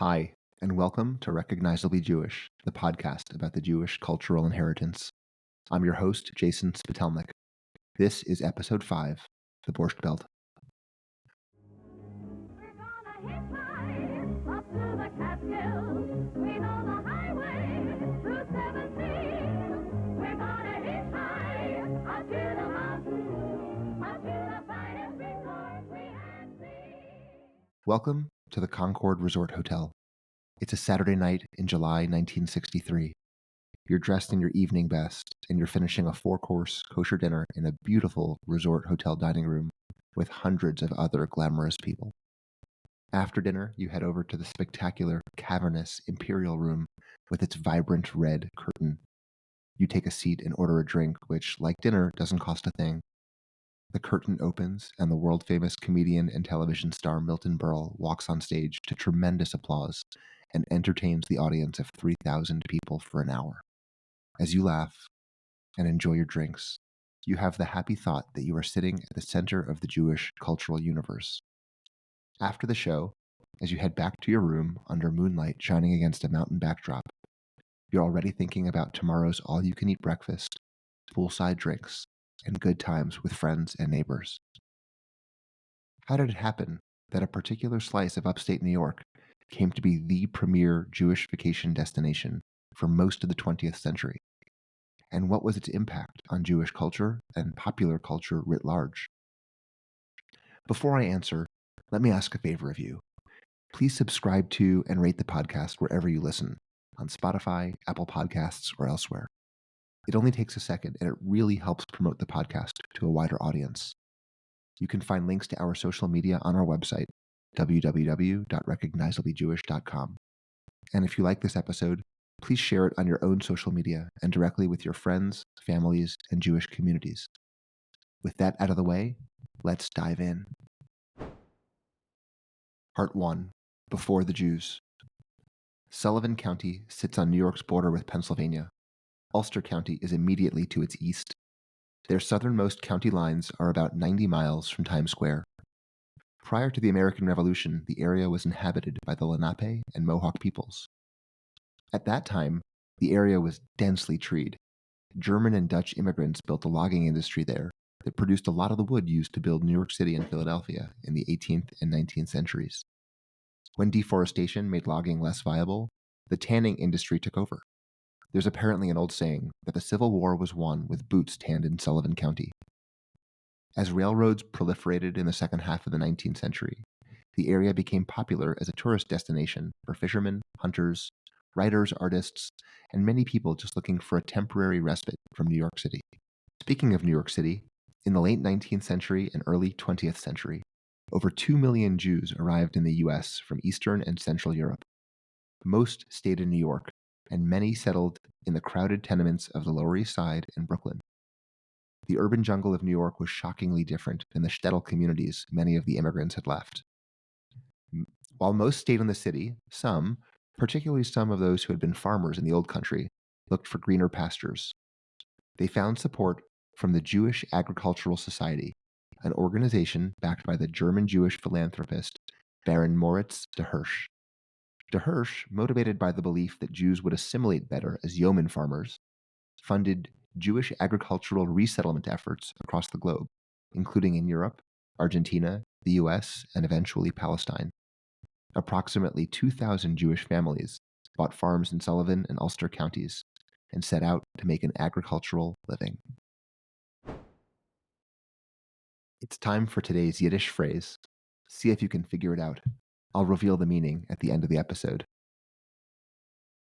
Hi, and welcome to Recognizably Jewish, the podcast about the Jewish cultural inheritance. I'm your host, Jason Spitelnik. This is episode 5, the Borscht Belt. We're gonna hitchhike up to the Catskills. We know the highway through 7 seas. We're gonna hitchhike up to the mountains, up to the finest resorts we have seen. Welcome to the Concord Resort Hotel. It's a Saturday night in July 1963. You're dressed in your evening best, and you're finishing a 4-course kosher dinner in a beautiful resort hotel dining room with hundreds of other glamorous people. After dinner, you head over to the spectacular, cavernous Imperial Room with its vibrant red curtain. You take a seat and order a drink, which, like dinner, doesn't cost a thing. The curtain opens, and the world-famous comedian and television star Milton Berle walks on stage to tremendous applause and entertains the audience of 3,000 people for an hour. As you laugh and enjoy your drinks, you have the happy thought that you are sitting at the center of the Jewish cultural universe. After the show, as you head back to your room under moonlight shining against a mountain backdrop, you're already thinking about tomorrow's all-you-can-eat breakfast, poolside drinks, and good times with friends and neighbors. How did it happen that a particular slice of upstate New York came to be the premier Jewish vacation destination for most of the 20th century? And what was its impact on Jewish culture and popular culture writ large? Before I answer, let me ask a favor of you. Please subscribe to and rate the podcast wherever you listen, on Spotify, Apple Podcasts, or elsewhere. It only takes a second, and it really helps promote the podcast to a wider audience. You can find links to our social media on our website, www.recognizablyjewish.com. And if you like this episode, please share it on your own social media and directly with your friends, families, and Jewish communities. With that out of the way, let's dive in. Part 1. Before the Jews. Sullivan County sits on New York's border with Pennsylvania. Ulster County is immediately to its east. Their southernmost county lines are about 90 miles from Times Square. Prior to the American Revolution, the area was inhabited by the Lenape and Mohawk peoples. At that time, the area was densely treed. German and Dutch immigrants built a logging industry there that produced a lot of the wood used to build New York City and Philadelphia in the 18th and 19th centuries. When deforestation made logging less viable, the tanning industry took over. There's apparently an old saying that the Civil War was won with boots tanned in Sullivan County. As railroads proliferated in the second half of the 19th century, the area became popular as a tourist destination for fishermen, hunters, writers, artists, and many people just looking for a temporary respite from New York City. Speaking of New York City, in the late 19th century and early 20th century, over 2 million Jews arrived in the U.S. from Eastern and Central Europe. Most stayed in New York, and many settled in the crowded tenements of the Lower East Side and Brooklyn. The urban jungle of New York was shockingly different than the shtetl communities many of the immigrants had left. While most stayed in the city, some, particularly some of those who had been farmers in the old country, looked for greener pastures. They found support from the Jewish Agricultural Society, an organization backed by the German Jewish philanthropist Baron Moritz de Hirsch. De Hirsch, motivated by the belief that Jews would assimilate better as yeoman farmers, funded Jewish agricultural resettlement efforts across the globe, including in Europe, Argentina, the US, and eventually Palestine. Approximately 2,000 Jewish families bought farms in Sullivan and Ulster counties and set out to make an agricultural living. It's time for today's Yiddish phrase. See if you can figure it out. I'll reveal the meaning at the end of the episode.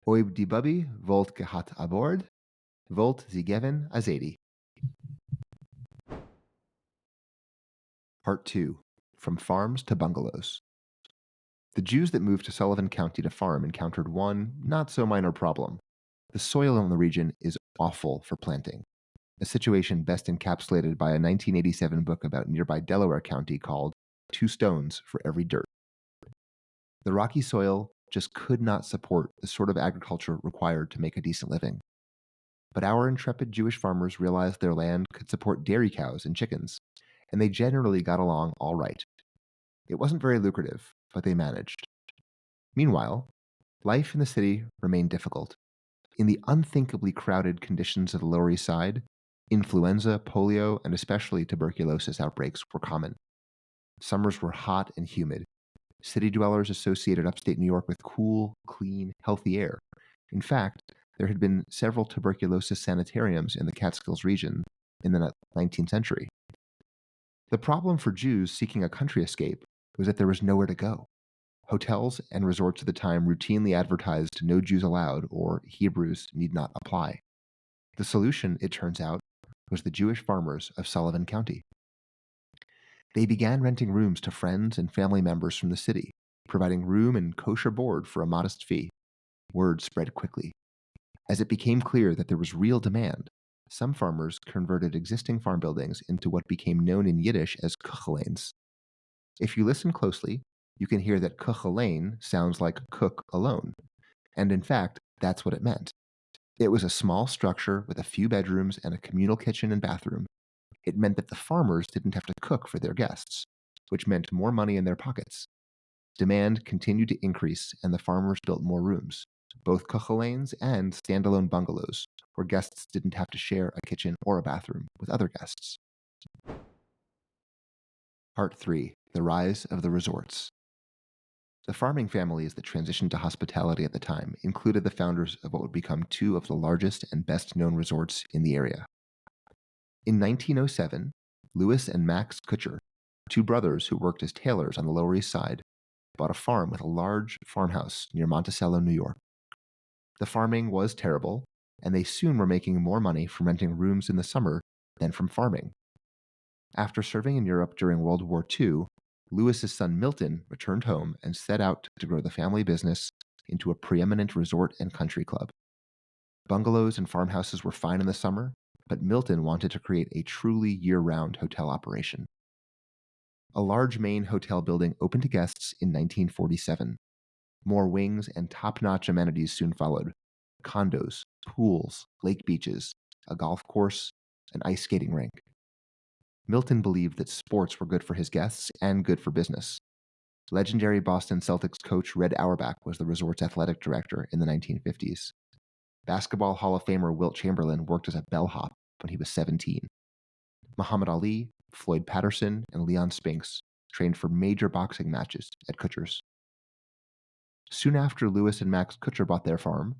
Oib die Bubby wollt gehat aboard, wollt sie geben a Zadie. Part 2. From Farms to Bungalows. The Jews that moved to Sullivan County to farm encountered one not-so-minor problem. The soil in the region is awful for planting, a situation best encapsulated by a 1987 book about nearby Delaware County called 2 Stones for Every Dirt. The rocky soil just could not support the sort of agriculture required to make a decent living. But our intrepid Jewish farmers realized their land could support dairy cows and chickens, and they generally got along all right. It wasn't very lucrative, but they managed. Meanwhile, life in the city remained difficult. In the unthinkably crowded conditions of the Lower East Side, influenza, polio, and especially tuberculosis outbreaks were common. Summers were hot and humid. City dwellers associated upstate New York with cool, clean, healthy air. In fact, there had been several tuberculosis sanitariums in the Catskills region in the 19th century. The problem for Jews seeking a country escape was that there was nowhere to go. Hotels and resorts at the time routinely advertised no Jews allowed or Hebrews need not apply. The solution, it turns out, was the Jewish farmers of Sullivan County. They began renting rooms to friends and family members from the city, providing room and kosher board for a modest fee. Word spread quickly. As it became clear that there was real demand, some farmers converted existing farm buildings into what became known in Yiddish as kuchelanes. If you listen closely, you can hear that kuchelane sounds like cook alone. And in fact, that's what it meant. It was a small structure with a few bedrooms and a communal kitchen and bathroom. It meant that the farmers didn't have to cook for their guests, which meant more money in their pockets. Demand continued to increase, and the farmers built more rooms, both kuchelanes and standalone bungalows, where guests didn't have to share a kitchen or a bathroom with other guests. Part 3. The Rise of the Resorts. The farming families that transitioned to hospitality at the time included the founders of what would become two of the largest and best-known resorts in the area. In 1907, Louis and Max Kutsher, two brothers who worked as tailors on the Lower East Side, bought a farm with a large farmhouse near Monticello, New York. The farming was terrible, and they soon were making more money from renting rooms in the summer than from farming. After serving in Europe during World War II, Louis's son Milton returned home and set out to grow the family business into a preeminent resort and country club. Bungalows and farmhouses were fine in the summer, but Milton wanted to create a truly year-round hotel operation. A large main hotel building opened to guests in 1947. More wings and top-notch amenities soon followed: condos, pools, lake beaches, a golf course, an ice skating rink. Milton believed that sports were good for his guests and good for business. Legendary Boston Celtics coach Red Auerbach was the resort's athletic director in the 1950s. Basketball Hall of Famer Wilt Chamberlain worked as a bellhop when he was 17. Muhammad Ali, Floyd Patterson, and Leon Spinks trained for major boxing matches at Kutsher's. Soon after Louis and Max Kutsher bought their farm,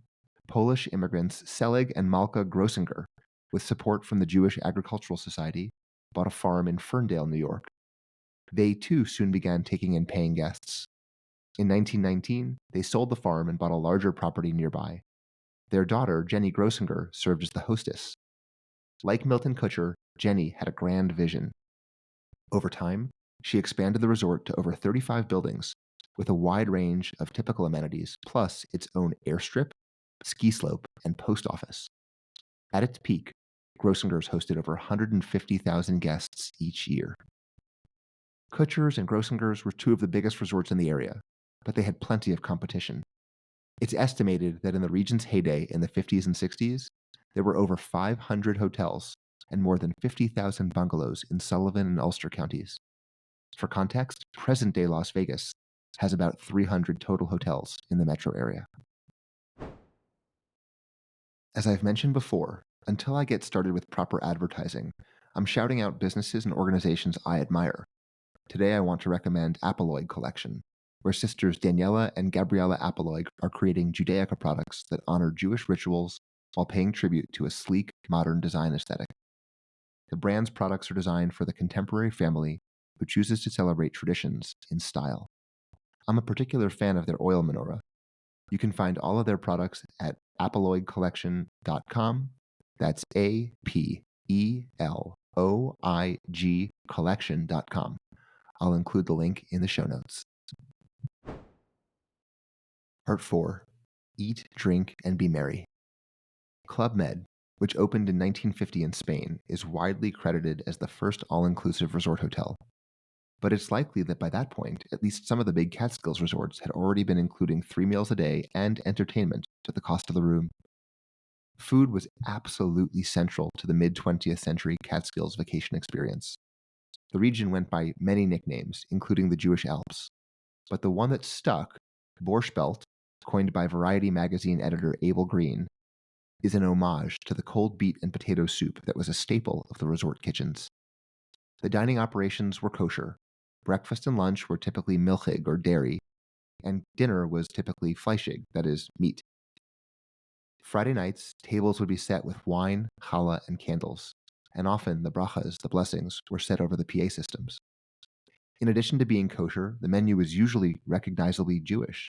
Polish immigrants Selig and Malka Grossinger, with support from the Jewish Agricultural Society, bought a farm in Ferndale, New York. They too soon began taking in paying guests. In 1919, they sold the farm and bought a larger property nearby. Their daughter, Jenny Grossinger, served as the hostess. Like Milton Kutsher, Jenny had a grand vision. Over time, she expanded the resort to over 35 buildings, with a wide range of typical amenities, plus its own airstrip, ski slope, and post office. At its peak, Grossinger's hosted over 150,000 guests each year. Kutsher's and Grossinger's were two of the biggest resorts in the area, but they had plenty of competition. It's estimated that in the region's heyday in the 50s and 60s, there were over 500 hotels and more than 50,000 bungalows in Sullivan and Ulster counties. For context, present-day Las Vegas has about 300 total hotels in the metro area. As I've mentioned before, until I get started with proper advertising, I'm shouting out businesses and organizations I admire. Today I want to recommend Apeloig Collection, where sisters Daniela and Gabriella Apeloig are creating Judaica products that honor Jewish rituals while paying tribute to a sleek, modern design aesthetic. The brand's products are designed for the contemporary family who chooses to celebrate traditions in style. I'm a particular fan of their oil menorah. You can find all of their products at apeloigcollection.com. That's APELOIG collection.com. I'll include the link in the show notes. Part 4. Eat, Drink, and Be Merry. Club Med, which opened in 1950 in Spain, is widely credited as the first all-inclusive resort hotel. But it's likely that by that point, at least some of the big Catskills resorts had already been including 3 meals a day and entertainment to the cost of the room. Food was absolutely central to the mid-20th century Catskills vacation experience. The region went by many nicknames, including the Jewish Alps. But the one that stuck Borscht Belt, coined by Variety magazine editor Abel Green, is an homage to the cold beet and potato soup that was a staple of the resort kitchens. The dining operations were kosher. Breakfast and lunch were typically milchig or dairy, and dinner was typically fleischig, that is, meat. Friday nights, tables would be set with wine, challah, and candles, and often the brachas, the blessings, were set over the PA systems. In addition to being kosher, the menu was usually recognizably Jewish,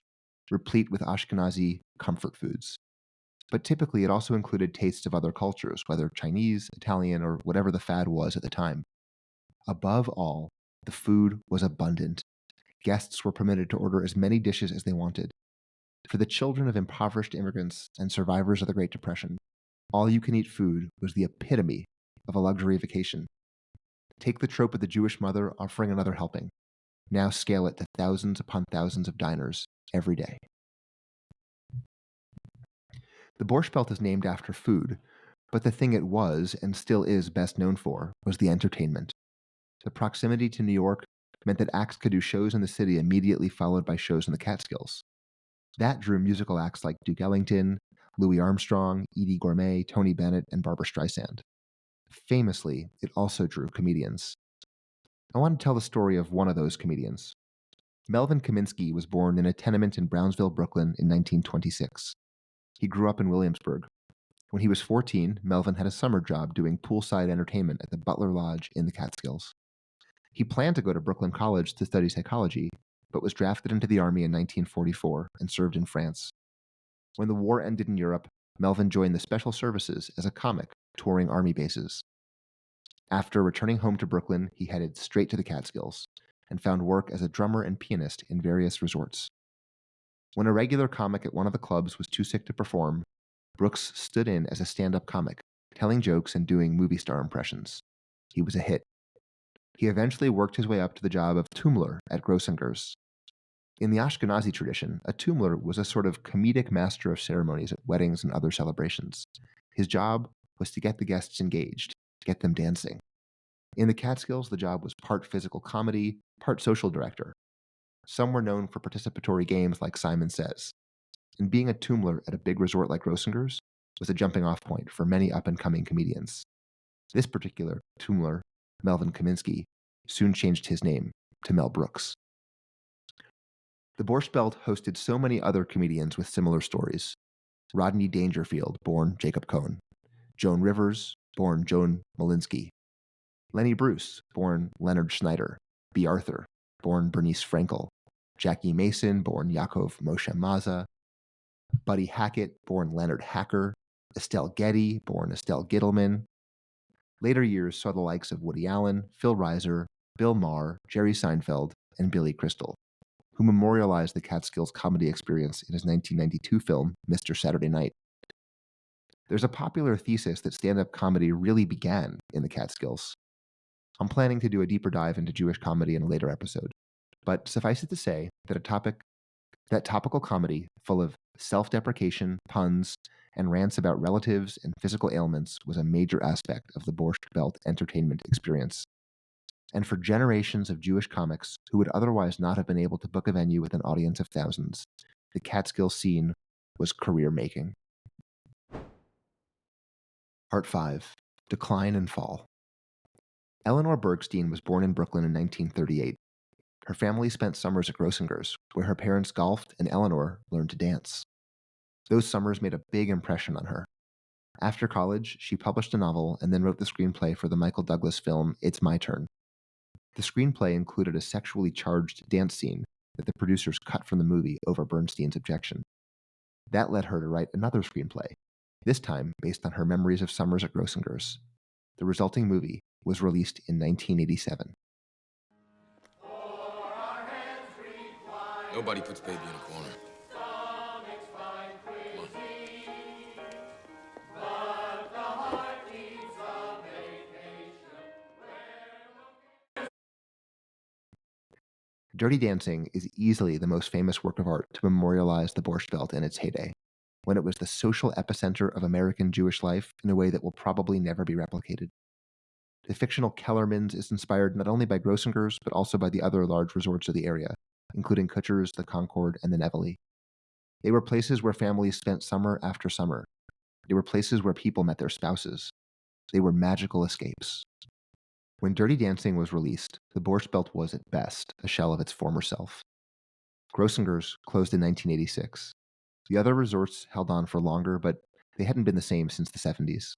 replete with Ashkenazi comfort foods. But typically it also included tastes of other cultures, whether Chinese, Italian, or whatever the fad was at the time. Above all, the food was abundant. Guests were permitted to order as many dishes as they wanted. For the children of impoverished immigrants and survivors of the Great Depression, all-you-can-eat food was the epitome of a luxury vacation. Take the trope of the Jewish mother offering another helping. Now scale it to thousands upon thousands of diners every day. The Borscht Belt is named after food, but the thing it was, and still is, best known for was the entertainment. The proximity to New York meant that acts could do shows in the city immediately followed by shows in the Catskills. That drew musical acts like Duke Ellington, Louis Armstrong, Edie Gourmet, Tony Bennett, and Barbra Streisand. Famously, it also drew comedians. I want to tell the story of one of those comedians. Melvin Kaminsky was born in a tenement in Brownsville, Brooklyn in 1926. He grew up in Williamsburg. When he was 14, Melvin had a summer job doing poolside entertainment at the Butler Lodge in the Catskills. He planned to go to Brooklyn College to study psychology, but was drafted into the army in 1944 and served in France. When the war ended in Europe, Melvin joined the Special Services as a comic, touring army bases. After returning home to Brooklyn, he headed straight to the Catskills and found work as a drummer and pianist in various resorts. When a regular comic at one of the clubs was too sick to perform, Brooks stood in as a stand-up comic, telling jokes and doing movie star impressions. He was a hit. He eventually worked his way up to the job of Tumler at Grossinger's. In the Ashkenazi tradition, a Tumler was a sort of comedic master of ceremonies at weddings and other celebrations. His job was to get the guests engaged, get them dancing. In the Catskills, the job was part physical comedy, part social director. Some were known for participatory games like Simon Says. And being a Tumler at a big resort like Grossinger's was a jumping-off point for many up-and-coming comedians. This particular Tumler, Melvin Kaminsky, soon changed his name to Mel Brooks. The Borscht Belt hosted so many other comedians with similar stories. Rodney Dangerfield, born Jacob Cohn. Joan Rivers, born Joan Malinsky. Lenny Bruce, born Leonard Schneider. B. Arthur, born Bernice Frankel. Jackie Mason, born Yaakov Moshe Maza. Buddy Hackett, born Leonard Hacker. Estelle Getty, born Estelle Gittleman. Later years saw the likes of Woody Allen, Phil Reiser, Bill Maher, Jerry Seinfeld, and Billy Crystal, who memorialized the Catskills comedy experience in his 1992 film, Mr. Saturday Night. There's a popular thesis that stand-up comedy really began in the Catskills. I'm planning to do a deeper dive into Jewish comedy in a later episode, but suffice it to say that topical comedy full of self-deprecation, puns, and rants about relatives and physical ailments was a major aspect of the Borscht Belt entertainment experience. And for generations of Jewish comics who would otherwise not have been able to book a venue with an audience of thousands, the Catskill scene was career-making. Part 5. Decline and Fall. Eleanor Bergstein was born in Brooklyn in 1938. Her family spent summers at Grossinger's, where her parents golfed and Eleanor learned to dance. Those summers made a big impression on her. After college, she published a novel and then wrote the screenplay for the Michael Douglas film It's My Turn. The screenplay included a sexually charged dance scene that the producers cut from the movie over Bernstein's objection. That led her to write another screenplay, this time based on her memories of summers at Grossinger's. The resulting movie was released in 1987. Nobody puts baby in a corner. Dirty Dancing is easily the most famous work of art to memorialize the Borscht Belt in its heyday, when it was the social epicenter of American Jewish life in a way that will probably never be replicated. The fictional Kellerman's is inspired not only by Grossinger's, but also by the other large resorts of the area, including Kutchers, the Concord, and the Nevele. They were places where families spent summer after summer. They were places where people met their spouses. They were magical escapes. When Dirty Dancing was released, the Borscht Belt was, at best, a shell of its former self. Grossinger's closed in 1986. The other resorts held on for longer, but they hadn't been the same since the 70s.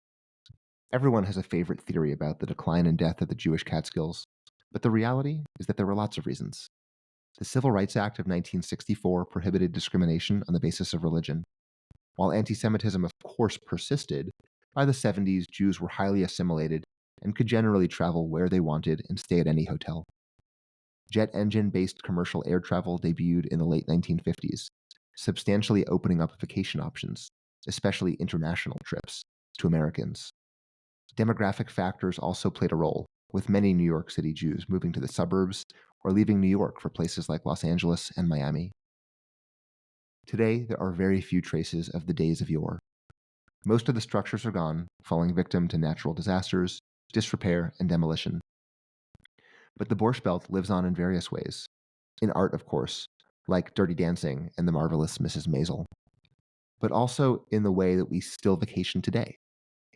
Everyone has a favorite theory about the decline and death of the Jewish Catskills, but the reality is that there were lots of reasons. The Civil Rights Act of 1964 prohibited discrimination on the basis of religion. While anti-Semitism of course persisted, by the 70s Jews were highly assimilated and could generally travel where they wanted and stay at any hotel. Jet engine-based commercial air travel debuted in the late 1950s, substantially opening up vacation options, especially international trips, to Americans. Demographic factors also played a role, with many New York City Jews moving to the suburbs or leaving New York for places like Los Angeles and Miami. Today, there are very few traces of the days of yore. Most of the structures are gone, falling victim to natural disasters, disrepair, and demolition. But the Borscht Belt lives on in various ways. In art, of course, like Dirty Dancing and the marvelous Mrs. Maisel. But also in the way that we still vacation today.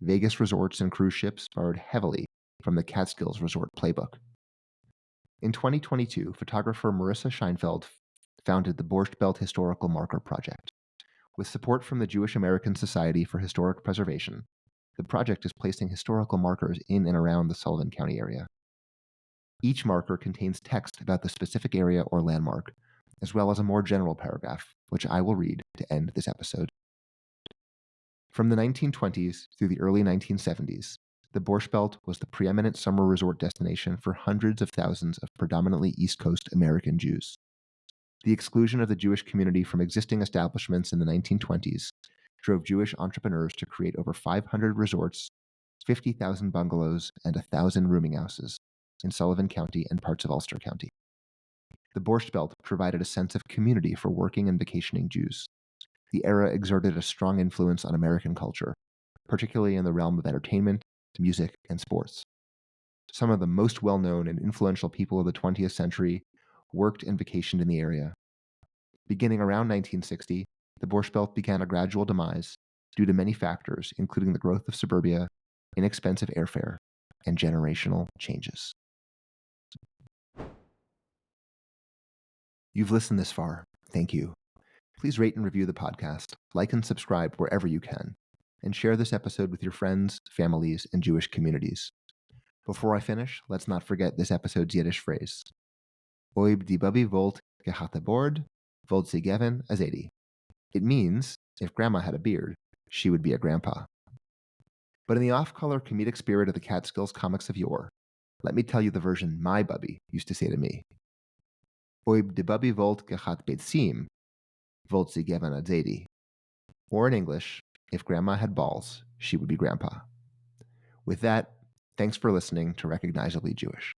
Vegas resorts and cruise ships borrowed heavily from the Catskills resort playbook. In 2022, photographer Marissa Scheinfeld founded the Borscht Belt Historical Marker Project. With support from the Jewish American Society for Historic Preservation, the project is placing historical markers in and around the Sullivan County area. Each marker contains text about the specific area or landmark, as well as a more general paragraph, which I will read to end this episode. From the 1920s through the early 1970s, the Borscht Belt was the preeminent summer resort destination for hundreds of thousands of predominantly East Coast American Jews. The exclusion of the Jewish community from existing establishments in the 1920s drove Jewish entrepreneurs to create over 500 resorts, 50,000 bungalows, and 1,000 rooming houses in Sullivan County and parts of Ulster County. The Borscht Belt provided a sense of community for working and vacationing Jews. The era exerted a strong influence on American culture, particularly in the realm of entertainment, music, and sports. Some of the most well-known and influential people of the 20th century worked and vacationed in the area. Beginning around 1960, the Borscht Belt began a gradual demise due to many factors, including the growth of suburbia, inexpensive airfare, and generational changes. You've listened this far. Thank you. Please rate and review the podcast, like and subscribe wherever you can, and share this episode with your friends, families, and Jewish communities. Before I finish, let's not forget this episode's Yiddish phrase. Oib di Bubby volt gehat a board, volt sie geben a zedi. It means, if Grandma had a beard, she would be a grandpa. But in the off-color comedic spirit of the Catskills comics of yore, let me tell you the version my bubby used to say to me. Oib di Bubby volt gehat betzim, volt sie geben a zedi. Or in English, if Grandma had balls, she would be grandpa. With that, thanks for listening to Recognizably Jewish.